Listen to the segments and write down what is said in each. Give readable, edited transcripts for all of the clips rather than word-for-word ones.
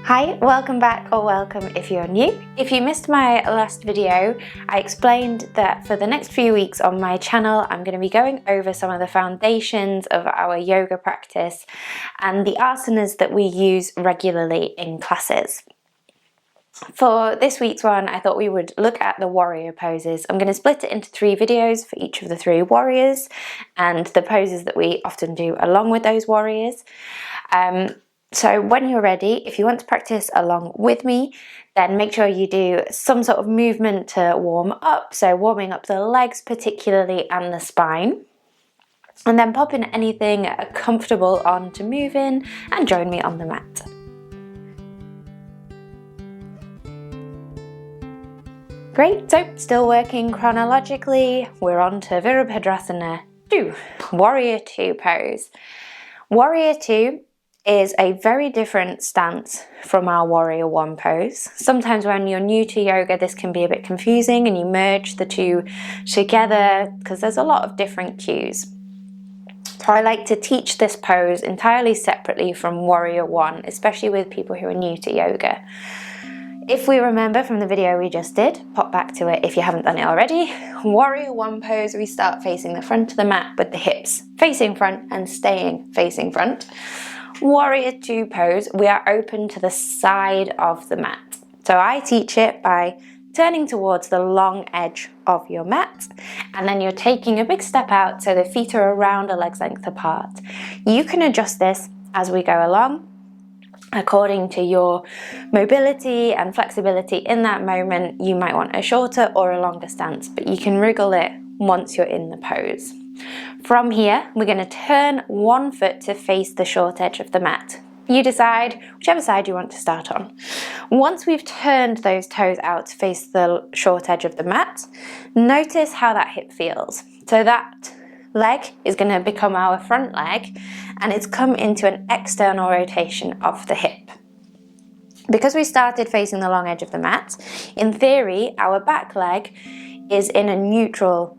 Hi, welcome back, or welcome if you're new. If you missed my last video, I explained that for the next few weeks on my channel, I'm going to be going over some of the foundations of our yoga practice and the asanas that we use regularly in classes. For this week's one, I thought we would look at the warrior poses. I'm going to split it into 3 videos for each of the 3 warriors and the poses that we often do along with those warriors. So when you're ready, if you want to practice along with me, then make sure you do some sort of movement to warm up. So warming up the legs particularly and the spine. And then pop in anything comfortable on to move in and join me on the mat. Great, so still working chronologically, we're on to Virabhadrasana 2, Warrior 2 pose. Warrior 2 is a very different stance from our Warrior 1 pose. Sometimes when you're new to yoga, this can be a bit confusing and you merge the two together because there's a lot of different cues. So I like to teach this pose entirely separately from Warrior 1, especially with people who are new to yoga. If we remember from the video we just did, pop back to it if you haven't done it already. Warrior 1 pose, we start facing the front of the mat with the hips facing front and staying facing front. Warrior 2 pose, we are open to the side of the mat. So I teach it by turning towards the long edge of your mat, and then you're taking a big step out so the feet are around a leg's length apart. You can adjust this as we go along, according to your mobility and flexibility in that moment. You might want a shorter or a longer stance, but you can wriggle it once you're in the pose. From here, we're going to turn one foot to face the short edge of the mat. You decide whichever side you want to start on. Once we've turned those toes out to face the short edge of the mat, notice how that hip feels. So that leg is going to become our front leg, and it's come into an external rotation of the hip. Because we started facing the long edge of the mat, in theory, our back leg is in a neutral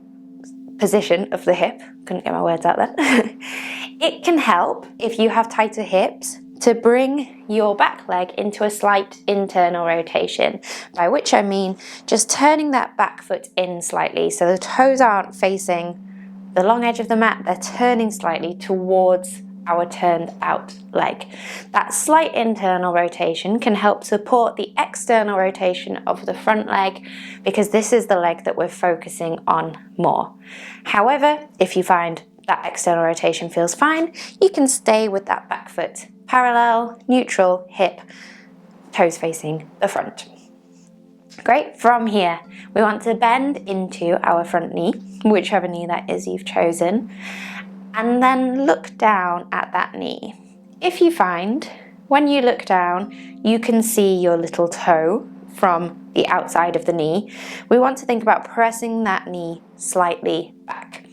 position of the hip. Couldn't get my words out there. It can help if you have tighter hips to bring your back leg into a slight internal rotation, by which I mean just turning that back foot in slightly so the toes aren't facing the long edge of the mat, they're turning slightly towards our turned out leg. That slight internal rotation can help support the external rotation of the front leg, because this is the leg that we're focusing on more. However, if you find that external rotation feels fine, you can stay with that back foot parallel, neutral hip, toes facing the front. Great. From here, we want to bend into our front knee, whichever knee that is you've chosen, and then look down at that knee. If you find, when you look down, you can see your little toe from the outside of the knee, we want to think about pressing that knee slightly back.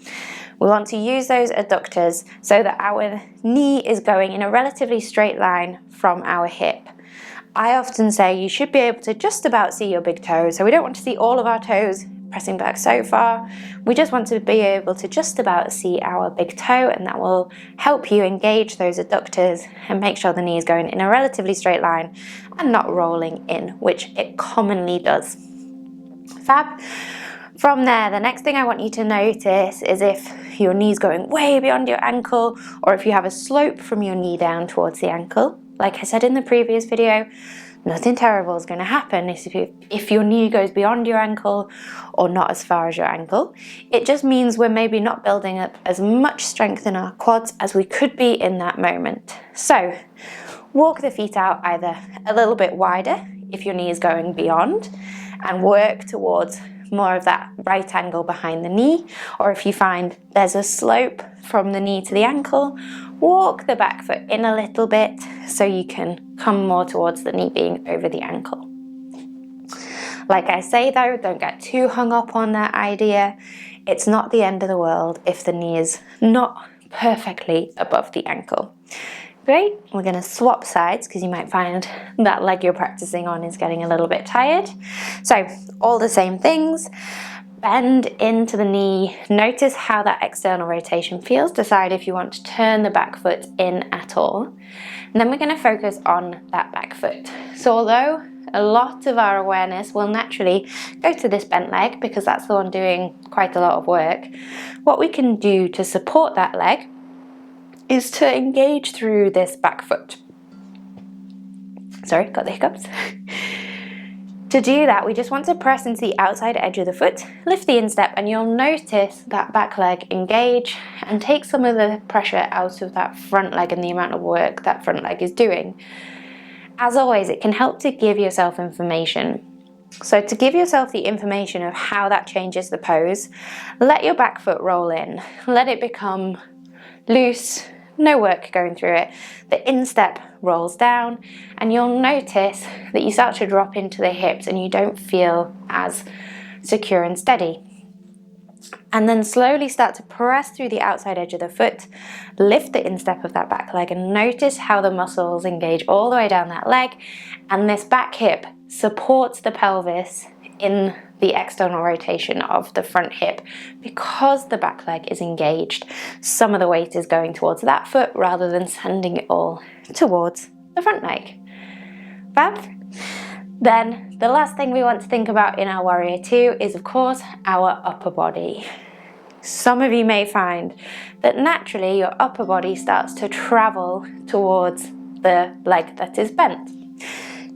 We want to use those adductors so that our knee is going in a relatively straight line from our hip. I often say you should be able to just about see your big toe, so we don't want to see all of our toes pressing back so far. We just want to be able to just about see our big toe, and that will help you engage those adductors and make sure the knee is going in a relatively straight line and not rolling in, which it commonly does. Fab. From there, the next thing I want you to notice is if your knee's going way beyond your ankle, or if you have a slope from your knee down towards the ankle. Like I said in the previous video, nothing terrible is going to happen if your knee goes beyond your ankle or not as far as your ankle. It just means we're maybe not building up as much strength in our quads as we could be in that moment. So walk the feet out either a little bit wider if your knee is going beyond, and work towards more of that right angle behind the knee, or if you find there's a slope from the knee to the ankle, walk the back foot in a little bit so you can come more towards the knee being over the ankle. Like I say though, don't get too hung up on that idea. It's not the end of the world if the knee is not perfectly above the ankle. Great, we're going to swap sides because you might find that leg you're practicing on is getting a little bit tired. So all the same things, bend into the knee. Notice how that external rotation feels. Decide if you want to turn the back foot in at all. And then we're going to focus on that back foot. So although a lot of our awareness will naturally go to this bent leg because that's the one doing quite a lot of work, what we can do to support that leg is to engage through this back foot. Sorry, got the hiccups. To do that, we just want to press into the outside edge of the foot, lift the instep, and you'll notice that back leg engage and take some of the pressure out of that front leg and the amount of work that front leg is doing. As always, it can help to give yourself information. So to give yourself the information of how that changes the pose, let your back foot roll in. Let it become loose, no work going through it. The instep rolls down and you'll notice that you start to drop into the hips and you don't feel as secure and steady. And then slowly start to press through the outside edge of the foot, lift the instep of that back leg and notice how the muscles engage all the way down that leg, and this back hip supports the pelvis in the external rotation of the front hip because the back leg is engaged. Some of the weight is going towards that foot rather than sending it all towards the front leg. Fab. Then the last thing we want to think about in our Warrior Two is of course our upper body. Some of you may find that naturally your upper body starts to travel towards the leg that is bent.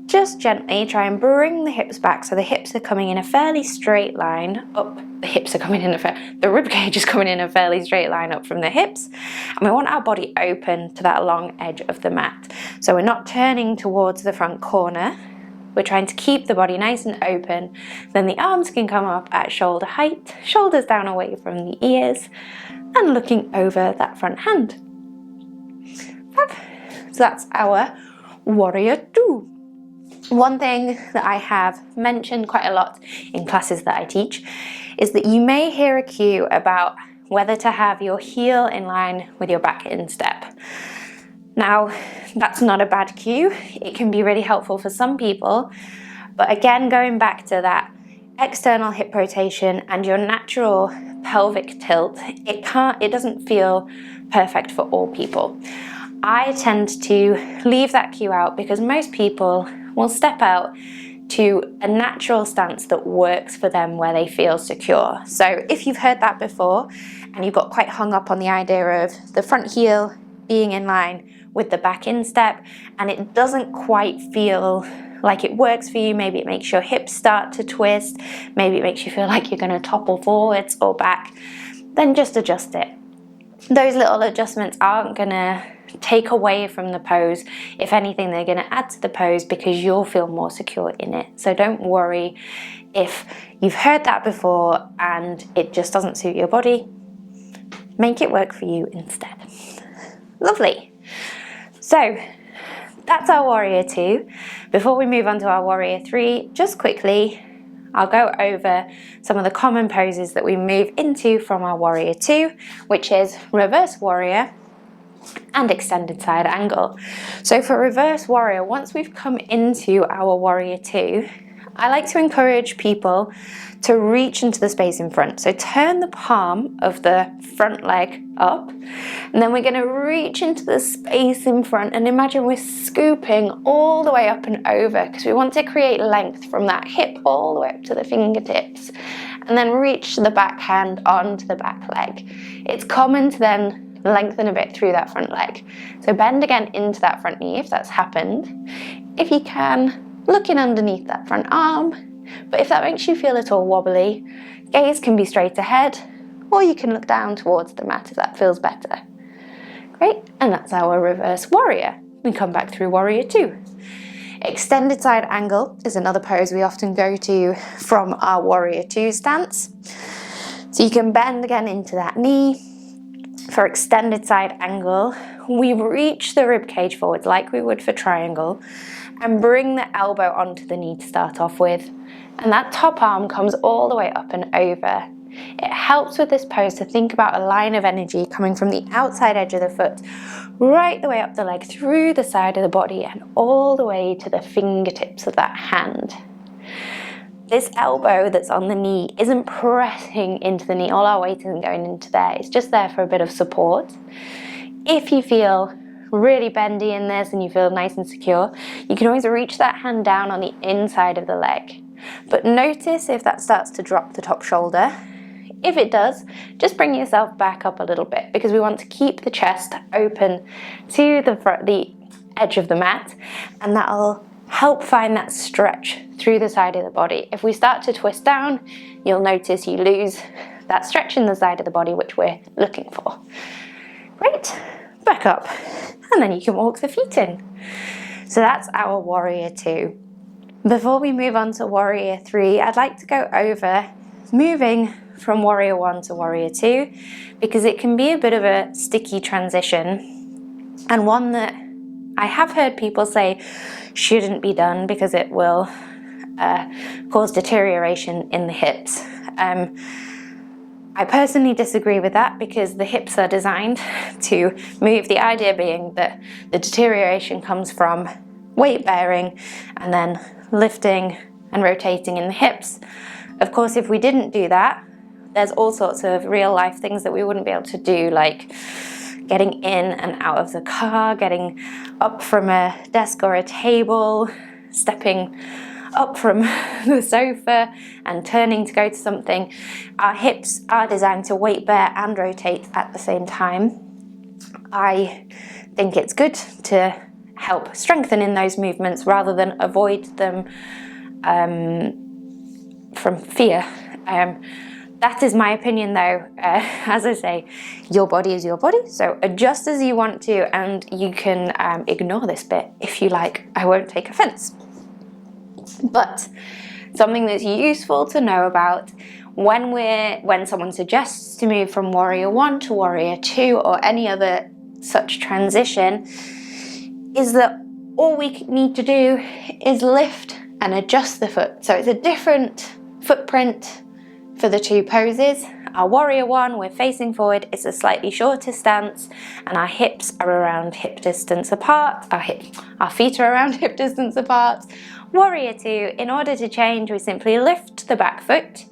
Just gently try and bring the hips back so the hips are coming in a fairly straight line up. The rib cage is coming in a fairly straight line up from the hips, and we want our body open to that long edge of the mat. So we're not turning towards the front corner. We're trying to keep the body nice and open. Then the arms can come up at shoulder height, shoulders down away from the ears, and looking over that front hand. So that's our Warrior Two. One thing that I have mentioned quite a lot in classes that I teach is that you may hear a cue about whether to have your heel in line with your back instep. Now, that's not a bad cue. It can be really helpful for some people, but again, going back to that external hip rotation and your natural pelvic tilt, it doesn't feel perfect for all people. I tend to leave that cue out because most people will step out to a natural stance that works for them where they feel secure. So if you've heard that before and you got quite hung up on the idea of the front heel being in line with the back instep and it doesn't quite feel like it works for you, maybe it makes your hips start to twist, maybe it makes you feel like you're going to topple forwards or back, then just adjust it. Those little adjustments aren't going to take away from the pose. If anything, they're going to add to the pose because you'll feel more secure in it. So don't worry if you've heard that before and it just doesn't suit your body. Make it work for you instead. Lovely. So that's our Warrior Two. Before we move on to our Warrior Three, just quickly, I'll go over some of the common poses that we move into from our Warrior Two, which is Reverse Warrior and Extended Side Angle. So for Reverse Warrior, once we've come into our Warrior Two, I like to encourage people to reach into the space in front. So turn the palm of the front leg up, and then we're going to reach into the space in front and imagine we're scooping all the way up and over because we want to create length from that hip all the way up to the fingertips, and then reach the back hand onto the back leg. It's common to then lengthen a bit through that front leg. So bend again into that front knee if that's happened. If you can, looking underneath that front arm, but if that makes you feel at all wobbly, gaze can be straight ahead, or you can look down towards the mat if that feels better. Great, and that's our Reverse Warrior. We come back through Warrior Two. Extended Side Angle is another pose we often go to from our Warrior Two stance. So you can bend again into that knee. For Extended Side Angle, we reach the rib cage forwards like we would for triangle and bring the elbow onto the knee to start off with. And that top arm comes all the way up and over. It helps with this pose to think about a line of energy coming from the outside edge of the foot, right the way up the leg, through the side of the body, and all the way to the fingertips of that hand. this elbow that's on the knee isn't pressing into the knee. All our weight isn't going into there. It's just there for a bit of support. If you feel really bendy in this and you feel nice and secure, you can always reach that hand down on the inside of the leg. But notice if that starts to drop the top shoulder. If it does, just bring yourself back up a little bit, because we want to keep the chest open to the edge of the mat, and that'll help find that stretch through the side of the body. If we start to twist down, you'll notice you lose that stretch in the side of the body which we're looking for. Great, back up, and then you can walk the feet in. So that's our Warrior Two. Before we move on to Warrior Three, I'd like to go over moving from Warrior One to Warrior Two, because it can be a bit of a sticky transition, and one that I have heard people say shouldn't be done because it will cause deterioration in the hips. I personally disagree with that, because the hips are designed to move, the idea being that the deterioration comes from weight bearing and then lifting and rotating in the hips. Of course, if we didn't do that, there's all sorts of real life things that we wouldn't be able to do, like getting in and out of the car, getting up from a desk or a table, stepping up from the sofa and turning to go to something. Our hips are designed to weight bear and rotate at the same time. I think it's good to help strengthen in those movements rather than avoid them from fear. That is my opinion though. As I say, your body is your body, so adjust as you want to, and you can ignore this bit if you like. I won't take offense. But something that's useful to know about when someone suggests to move from Warrior One to Warrior Two or any other such transition is that all we need to do is lift and adjust the foot. So it's a different footprint for the two poses. Our Warrior One, we're facing forward, it's a slightly shorter stance, and our hips are around hip distance apart. Our feet are around hip distance apart. Warrior Two, in order to change, we simply lift the back foot,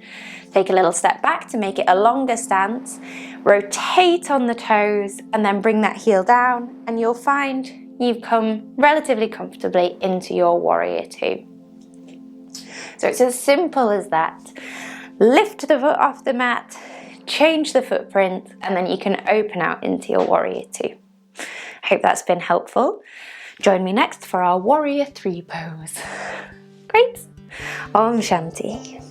take a little step back to make it a longer stance, rotate on the toes, and then bring that heel down, and you'll find you've come relatively comfortably into your Warrior Two. So it's as simple as that. Lift the foot off the mat, change the footprint, and then you can open out into your Warrior Two. I hope that's been helpful. Join me next for our Warrior Three pose. Great. Om Shanti.